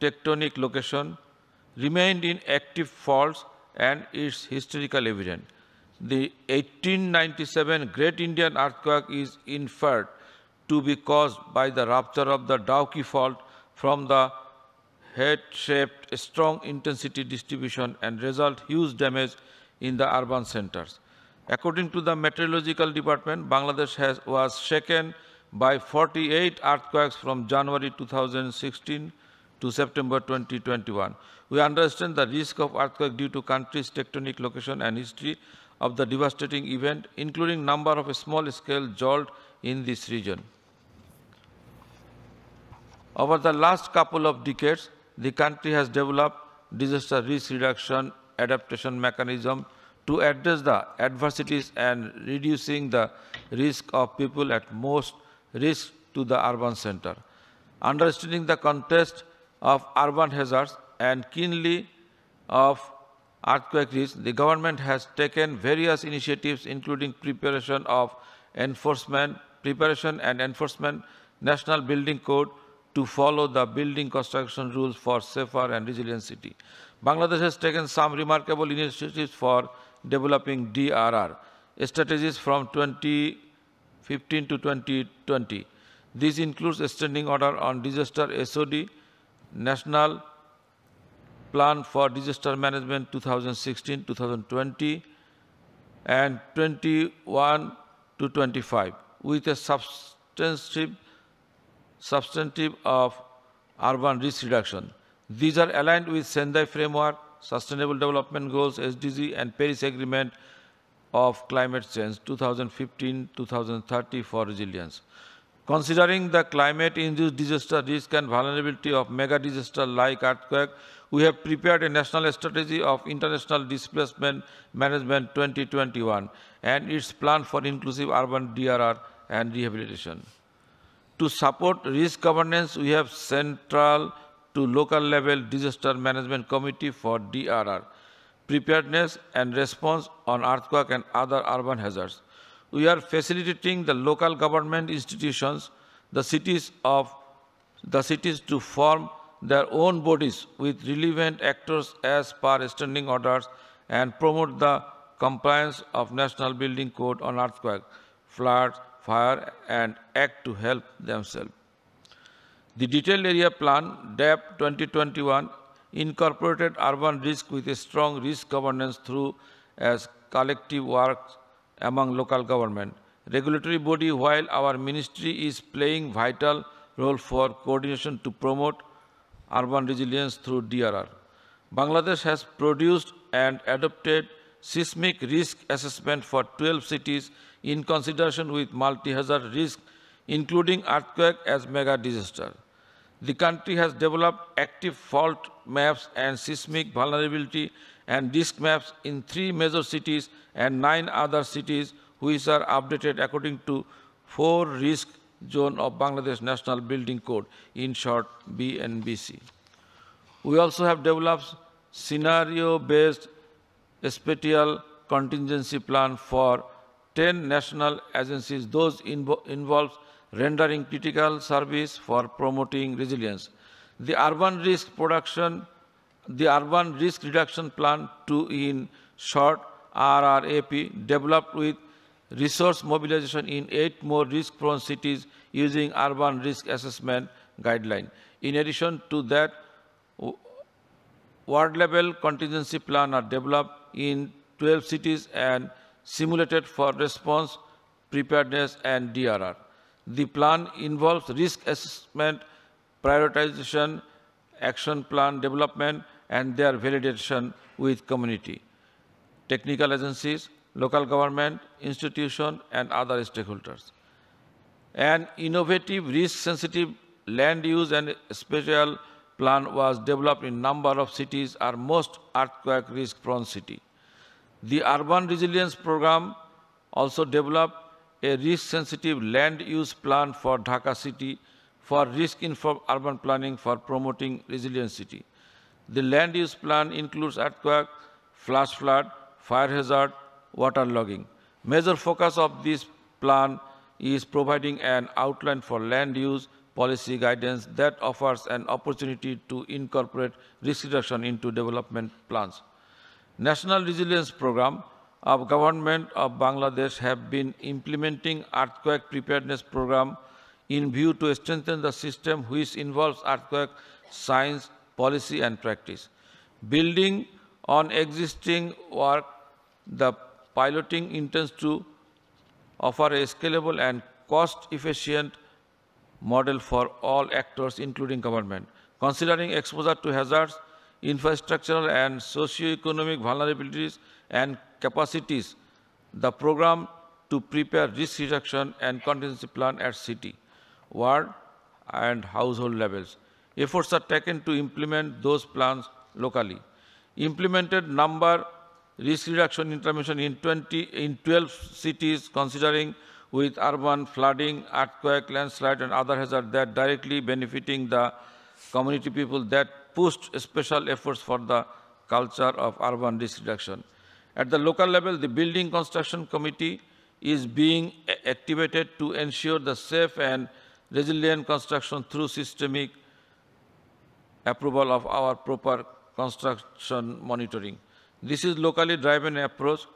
tectonic location, remained in active faults, and its historical evidence. The 1897 Great Indian Earthquake is inferred to be caused by the rupture of the Dauki Fault from the head-shaped strong intensity distribution and result huge damage in the urban centers. According to the Meteorological Department, Bangladesh was shaken by 48 earthquakes from January 2016 to September 2021. We understand the risk of earthquake due to country's tectonic location and history of the devastating event, including number of small-scale jolt in this region. Over the last couple of decades, the country has developed disaster risk reduction adaptation mechanism to address the adversities and reducing the risk of people at most risk to the urban center. Understanding the context of urban hazards and keenly of earthquake risk, the government has taken various initiatives including preparation and enforcement National Building Code to follow the building construction rules for safer and resilient city. Bangladesh has taken some remarkable initiatives for developing DRR strategies from 2015 to 2020. This includes a standing order on disaster SOD, National Plan for Disaster Management 2016-2020, and 21 to 25, with a substantive of urban risk reduction. These are aligned with Sendai Framework, Sustainable Development Goals, SDG, and Paris Agreement of Climate Change 2015-2030 for resilience. Considering the climate-induced disaster risk and vulnerability of mega disaster like earthquake, we have prepared a national strategy of international displacement management 2021 and its plan for inclusive urban DRR and rehabilitation. To support risk governance, we have central to local level disaster management committee for DRR, preparedness and response on earthquake and other urban hazards. We are facilitating the local government institutions, the cities to form their own bodies with relevant actors as per standing orders and promote the compliance of National Building Code on earthquake, flood, fire, and act to help themselves. The detailed area plan, DAP 2021, incorporated urban risk with a strong risk governance through as collective work among local government. Regulatory body, while our ministry is playing vital role for coordination to promote urban resilience through DRR. Bangladesh has produced and adopted seismic risk assessment for 12 cities in consideration with multi-hazard risk, including earthquake as mega disaster. The country has developed active fault maps and seismic vulnerability and risk maps in 3 major cities and 9 other cities, which are updated according to 4 risk zone of Bangladesh National Building Code, in short BNBC. We also have developed scenario-based spatial contingency plan for 10 national agencies. Those involves rendering critical service for promoting resilience. The urban risk reduction plan, in short RRAP, developed with resource mobilization in 8 more risk-prone cities using urban risk assessment guideline. In addition to that, ward-level contingency plans are developed in 12 cities and simulated for response, preparedness, and DRR. The plan involves risk assessment, prioritization, action plan development, and their validation with community, technical agencies, local government, institutions, and other stakeholders. An innovative risk-sensitive land use and spatial plan was developed in a number of cities, are most earthquake risk-prone city. The urban resilience program also developed a risk-sensitive land use plan for Dhaka city for risk-informed urban planning for promoting resilient city. The land use plan includes earthquake, flash flood, fire hazard, water logging. Major focus of this plan is providing an outline for land use policy guidance that offers an opportunity to incorporate risk reduction into development plans. National Resilience Program of Government of Bangladesh have been implementing earthquake preparedness program in view to strengthen the system which involves earthquake science, policy and practice. Building on existing work, the piloting intends to offer a scalable and cost-efficient model for all actors, including government. Considering exposure to hazards, infrastructural and socio-economic vulnerabilities and capacities, the program to prepare risk reduction and contingency plan at city, ward, and household levels. Efforts are taken to implement those plans locally. Implemented number risk reduction intervention in 12 cities, considering with urban flooding, earthquake, landslide, and other hazards that directly benefiting the community people that pushed special efforts for the culture of urban risk reduction. At the local level, the Building Construction Committee is being activated to ensure the safe and resilient construction through systemic approval of our proper construction monitoring. This is locally driven approach,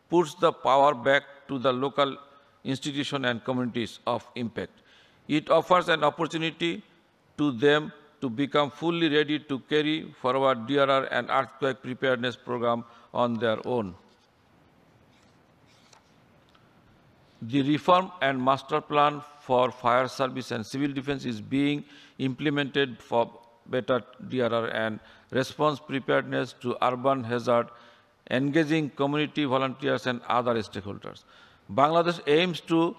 puts the power back to the local institutions and communities of impact. It offers an opportunity to them to become fully ready to carry forward DRR and earthquake preparedness program on their own. The reform and master plan for fire service and civil defense is being implemented for better DRR and response preparedness to urban hazard, engaging community volunteers and other stakeholders. Bangladesh aims to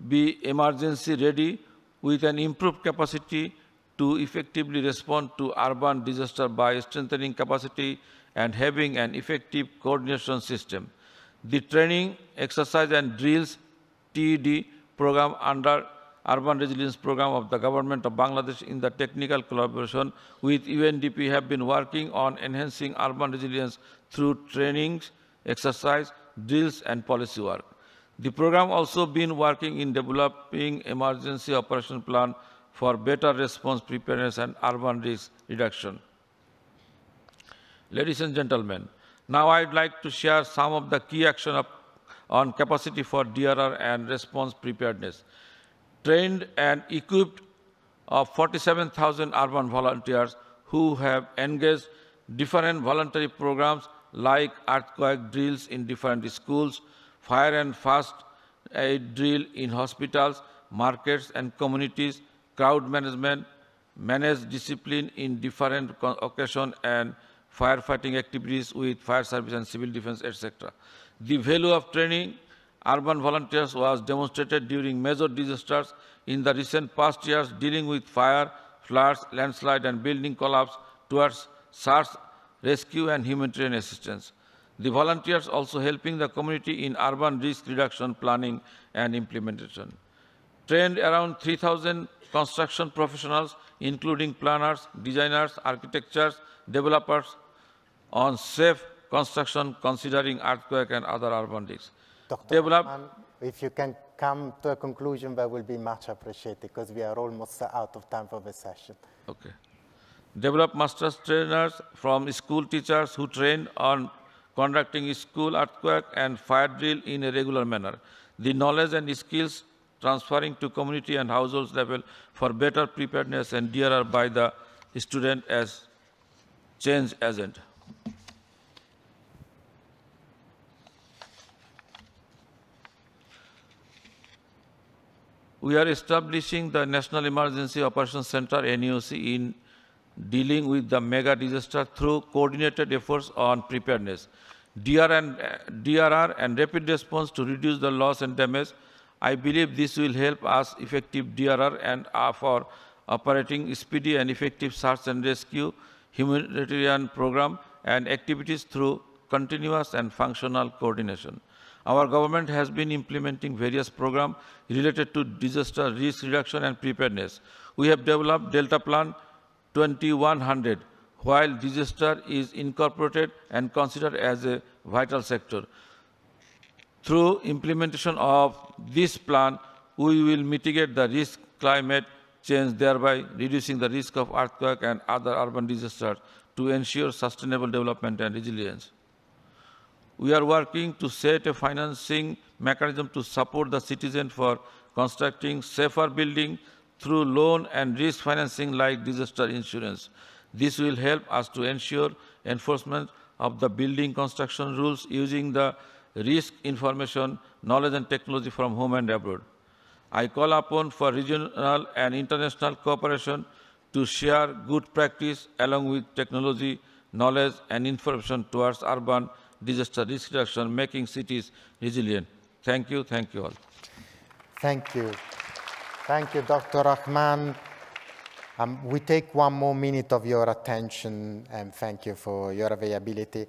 be emergency ready with an improved capacity to effectively respond to urban disaster by strengthening capacity and having an effective coordination system. The training, exercise and drills TED program under Urban Resilience Program of the Government of Bangladesh in the technical collaboration with UNDP have been working on enhancing urban resilience through trainings, exercise, drills and policy work. The program also been working in developing emergency operation plan for better response preparedness and urban risk reduction. Ladies and gentlemen, now I'd like to share some of the key action on capacity for DRR and response preparedness. Trained and equipped of 47,000 urban volunteers who have engaged different voluntary programs like earthquake drills in different schools, fire and first aid drill in hospitals, markets and communities, crowd management, managed discipline in different occasions and firefighting activities with fire service and civil defense, etc. The value of training urban volunteers was demonstrated during major disasters in the recent past years dealing with fire, floods, landslide and building collapse towards search, rescue and humanitarian assistance. The volunteers also helping the community in urban risk reduction planning and implementation. Trained around 3,000 construction professionals, including planners, designers, architects, developers, on safe construction considering earthquake and other urban risks. Dr. Rahman, if you can come to a conclusion, that will be much appreciated because we are almost out of time for the session. Okay. Develop masters trainers from school teachers who train on conducting school earthquake and fire drill in a regular manner. The knowledge and skills transferring to community and households level for better preparedness and DRR by the student as change agent. We are establishing the National Emergency Operations Center, NEOC, in dealing with the mega disaster through coordinated efforts on preparedness, DRR and rapid response to reduce the loss and damage. I believe this will help us effective DRR and for operating speedy and effective search and rescue, humanitarian program and activities through continuous and functional coordination. Our government has been implementing various programs related to disaster risk reduction and preparedness. We have developed Delta Plan 2100, while disaster is incorporated and considered as a vital sector. Through implementation of this plan, we will mitigate the risk climate change, thereby reducing the risk of earthquake and other urban disasters to ensure sustainable development and resilience. We are working to set a financing mechanism to support the citizen for constructing safer buildings through loan and risk financing like disaster insurance. This will help us to ensure enforcement of the building construction rules using the risk information, knowledge and technology from home and abroad. I call upon for regional and international cooperation to share good practice along with technology, knowledge and information towards urban disaster risk reduction, making cities resilient. Thank you all. Thank you. Thank you, Dr. Rahman. We take one more minute of your attention and thank you for your availability.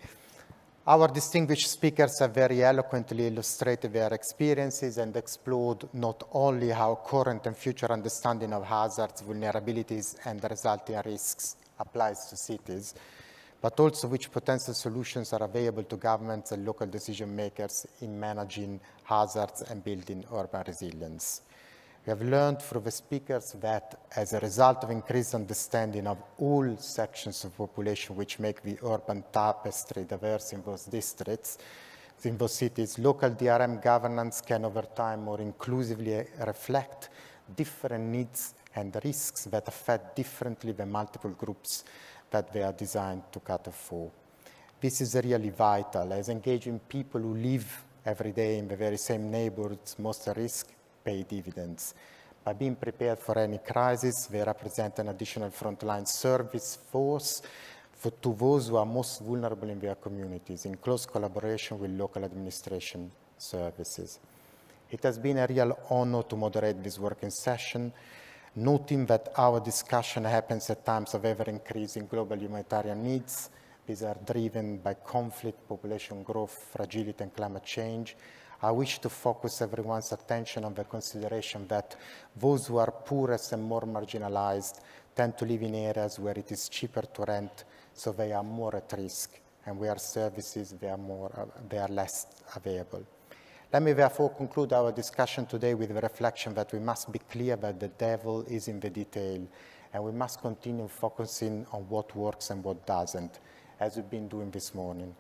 Our distinguished speakers have very eloquently illustrated their experiences and explored not only how current and future understanding of hazards, vulnerabilities, and the resulting risks applies to cities, but also which potential solutions are available to governments and local decision makers in managing hazards and building urban resilience. We have learned from the speakers that as a result of increased understanding of all sections of population which make the urban tapestry diverse in those districts, in those cities, local DRM governance can over time more inclusively reflect different needs and risks that affect differently the multiple groups that they are designed to cater for. This is really vital, as engaging people who live every day in the very same neighborhoods, most at risk, pay dividends. By being prepared for any crisis, they represent an additional frontline service force to those who are most vulnerable in their communities, in close collaboration with local administration services. It has been a real honor to moderate this working session, noting that our discussion happens at times of ever-increasing global humanitarian needs. These are driven by conflict, population growth, fragility, and climate change. I wish to focus everyone's attention on the consideration that those who are poorest and more marginalized tend to live in areas where it is cheaper to rent, so they are more at risk, and where services they are less available. Let me therefore conclude our discussion today with the reflection that we must be clear that the devil is in the detail, and we must continue focusing on what works and what doesn't, as we've been doing this morning.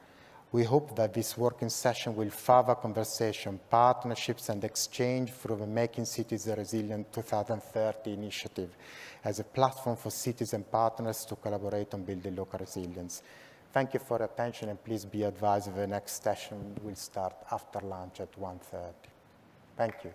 We hope that this working session will further conversation, partnerships, and exchange through the Making Cities Resilient 2030 initiative as a platform for cities and partners to collaborate on building local resilience. Thank you for your attention, and please be advised that the next session will start after lunch at 1:30. Thank you.